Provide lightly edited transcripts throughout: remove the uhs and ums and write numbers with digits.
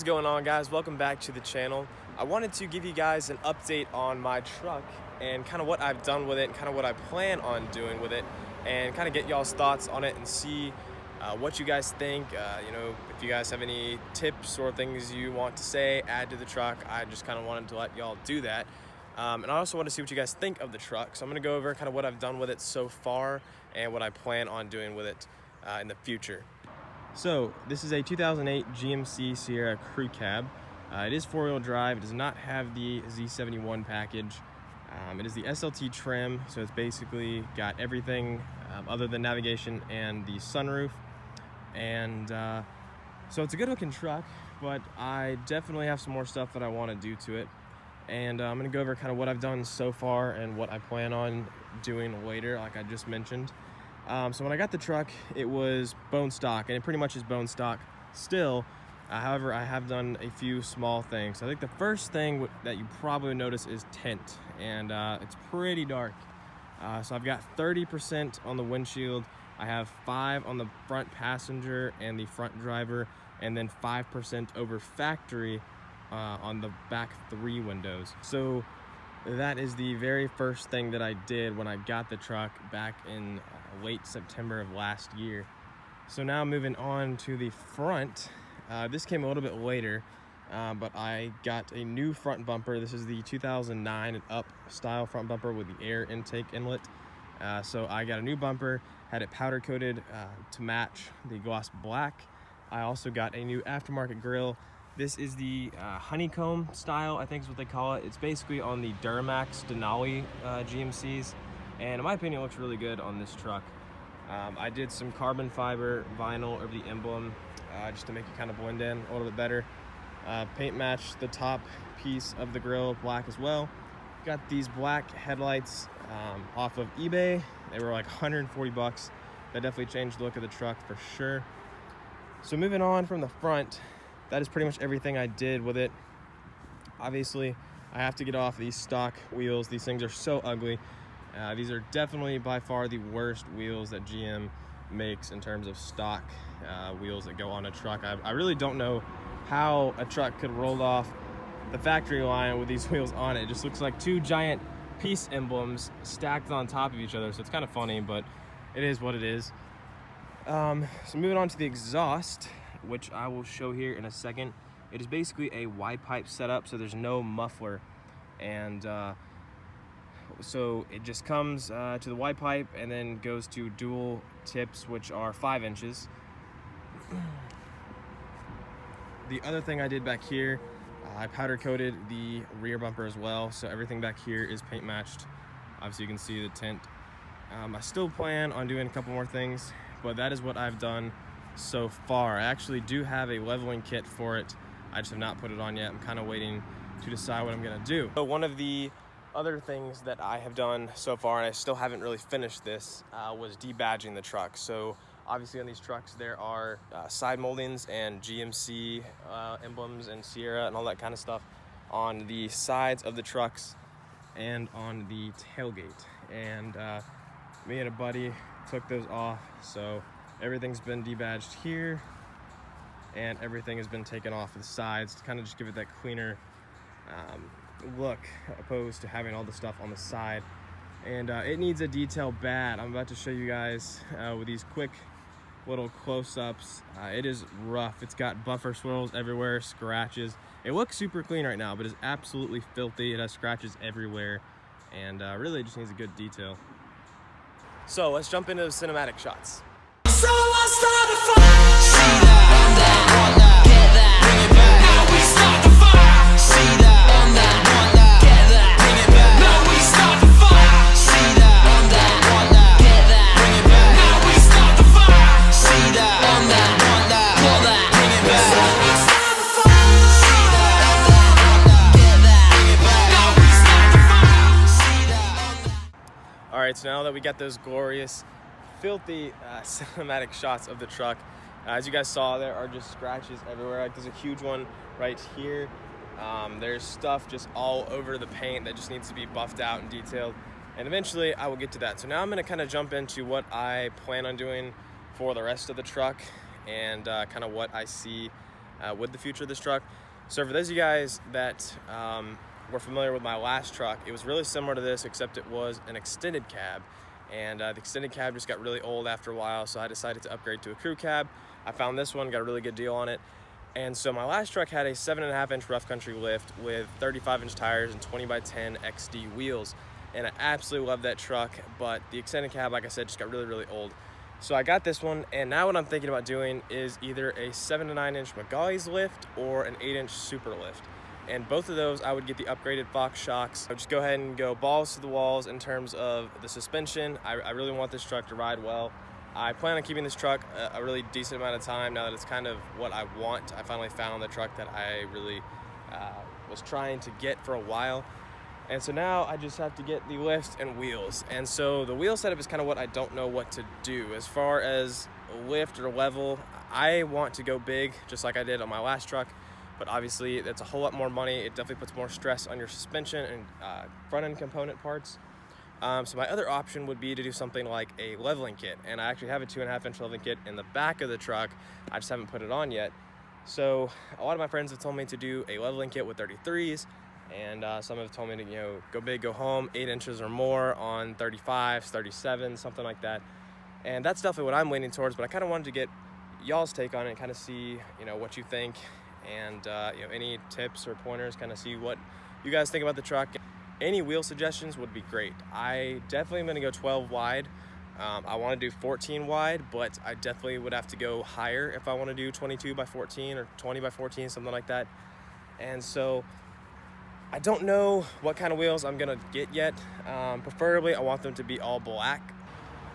is going on, guys? Welcome back to the channel. I wanted to give you guys an update on my truck and kind of what I've done with it and kind of what I plan on doing with it, and kind of get y'all's thoughts on it and see what you guys think. If you guys have any tips or things you want to say, add to the truck. I just kind of wanted to let y'all do that. And I also want to see what you guys think of the truck. So I'm going to go over kind of what I've done with it so far and what I plan on doing with it in the future. So this is a 2008 GMC Sierra Crew Cab. It is four-wheel drive. It does not have the Z71 package. It is the SLT trim, so it's basically got everything other than navigation and the sunroof. And so it's a good looking truck, but I definitely have some more stuff that I want to do to it. And I'm going to go over kind of what I've done so far and what I plan on doing later, like I just mentioned. So when I got the truck, it was bone stock, and it pretty much is bone stock still. However, I have done a few small things. I think the first thing that you probably notice is tint, and it's pretty dark. So I've got 30% on the windshield. I have 5% on the front passenger and the front driver, and then 5% over factory on the back 3 windows. So that is the very first thing that I did when I got the truck back in late September of last year. So now moving on to the front, this came a little bit later, but I got a new front bumper. This is the 2009 Up style front bumper with the air intake inlet. So I got a new bumper, had it powder coated to match the gloss black. I also got a new aftermarket grille. This is the honeycomb style, I think is what they call it. It's basically on the Duramax Denali GMCs, and in my opinion it looks really good on this truck. I did some carbon fiber vinyl over the emblem just to make it kind of blend in a little bit better. Paint matched the top piece of the grille black as well. Got these black headlights off of eBay. They were like 140 bucks. That definitely changed the look of the truck for sure. So moving on from the front, that is pretty much everything I did with it. Obviously, I have to get off these stock wheels. These things are so ugly. These are definitely by far the worst wheels that GM makes in terms of stock wheels that go on a truck. I really don't know how a truck could roll off the factory line with these wheels on it. It just looks like 2 giant peace emblems stacked on top of each other. So it's kind of funny, but it is what it is. So moving on to the exhaust, which I will show here in a second. It is basically a Y-pipe setup, so there's no muffler, and so it just comes to the Y-pipe and then goes to dual tips, which are 5 inches. The other thing I did back here, I powder coated the rear bumper as well, so everything back here is paint matched. Obviously you can see the tint. I still plan on doing a couple more things, but that is what I've done so far. I actually do have a leveling kit for it. I just have not put it on yet. I'm kind of waiting to decide what I'm gonna do. So one of the other things that I have done so far, and I still haven't really finished this, was debadging the truck. So obviously on these trucks there are side moldings and GMC emblems and Sierra and all that kind of stuff on the sides of the trucks and on the tailgate. And me and a buddy took those off, so everything's been debadged here, and everything has been taken off the sides to kind of just give it that cleaner look, opposed to having all the stuff on the side. And it needs a detail bad. I'm about to show you guys with these quick little close-ups. It is rough. It's got buffer swirls everywhere, scratches. It looks super clean right now, but it's absolutely filthy. It has scratches everywhere, and really just needs a good detail. So let's jump into the cinematic shots. So I started fire. See that, on that, want that, get that, bring it back. Now we start the fire. See that, on that, want that, get that, bring it back. Now we start the fire. See that, on that, want that, get that, bring it back. Now we start the fire. See that, on that, want that, get that, bring it back. So we start the fire. See that, on that, want that, get that, bring it back. Now we start the fire. See that, on that. All right, so now that we got those glorious filthy cinematic shots of the truck, as you guys saw, there are just scratches everywhere. Like there's a huge one right here. There's stuff just all over the paint that just needs to be buffed out and detailed, and eventually I will get to that. So now I'm going to kind of jump into what I plan on doing for the rest of the truck, and kind of what I see with the future of this truck. So for those of you guys that were familiar with my last truck, it was really similar to this, except it was an extended cab. And the extended cab just got really old after a while, so I decided to upgrade to a crew cab. I found this one, got a really good deal on it. And so my last truck had a 7.5-inch rough country lift with 35-inch tires and 20x10 XD wheels. And I absolutely love that truck, but the extended cab, like I said, just got really, really old. So I got this one, and now what I'm thinking about doing is either a 7 to 9-inch Magali's lift or an 8-inch super lift. And both of those, I would get the upgraded Fox shocks. I would just go ahead and go balls to the walls in terms of the suspension. I really want this truck to ride well. I plan on keeping this truck a really decent amount of time now that it's kind of what I want. I finally found the truck that I really was trying to get for a while. And so now I just have to get the lift and wheels. And so the wheel setup is kind of what I don't know what to do. As far as lift or level, I want to go big, just like I did on my last truck. But obviously, that's a whole lot more money. It definitely puts more stress on your suspension and front-end component parts. So my other option would be to do something like a leveling kit. And I actually have a 2.5-inch leveling kit in the back of the truck. I just haven't put it on yet. So a lot of my friends have told me to do a leveling kit with 33s. And some have told me to, go big, go home, 8 inches or more on 35s, 37s, something like that. And that's definitely what I'm leaning towards, but I kind of wanted to get y'all's take on it and kind of see, what you think, and any tips or pointers, kind of see what you guys think about the truck. Any wheel suggestions would be great. I definitely am going to go 12 wide. I want to do 14 wide, but I definitely would have to go higher if I want to do 22 by 14 or 20 by 14, something like that. And so I don't know what kind of wheels I'm gonna get yet. Preferably, I want them to be all black.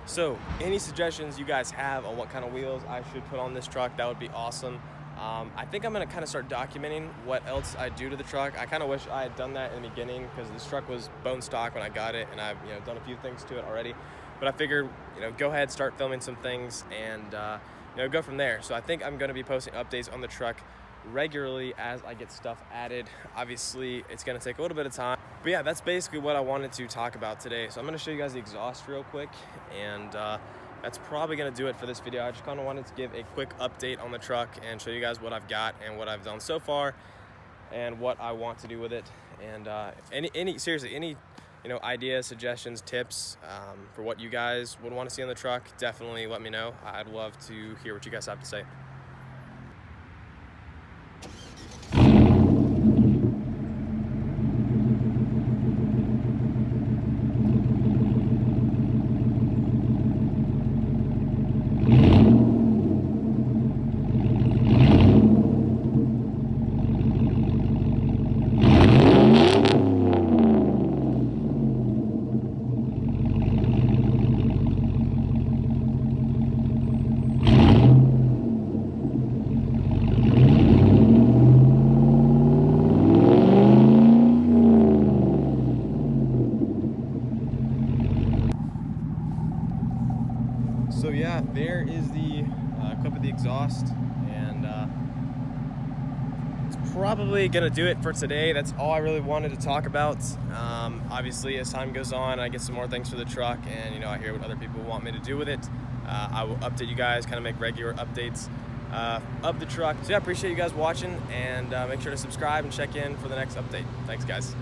So any suggestions you guys have on what kind of wheels I should put on this truck, that would be awesome. I think I'm gonna kind of start documenting what else I do to the truck. I kind of wish I had done that in the beginning because this truck was bone stock when I got it, and I've done a few things to it already. But I figured, go ahead, start filming some things, and go from there. So I think I'm gonna be posting updates on the truck regularly as I get stuff added. Obviously, it's gonna take a little bit of time. But yeah, that's basically what I wanted to talk about today. So I'm gonna show you guys the exhaust real quick, and that's probably gonna do it for this video. I just kind of wanted to give a quick update on the truck and show you guys what I've got and what I've done so far and what I want to do with it. And seriously, any ideas, suggestions, tips for what you guys would want to see on the truck, definitely let me know. I'd love to hear what you guys have to say. So yeah, there is the clip of the exhaust, and it's probably gonna do it for today. That's all I really wanted to talk about. Obviously, as time goes on, I get some more things for the truck, and I hear what other people want me to do with it. I will update you guys, kind of make regular updates of the truck. So yeah, I appreciate you guys watching, and make sure to subscribe and check in for the next update. Thanks, guys.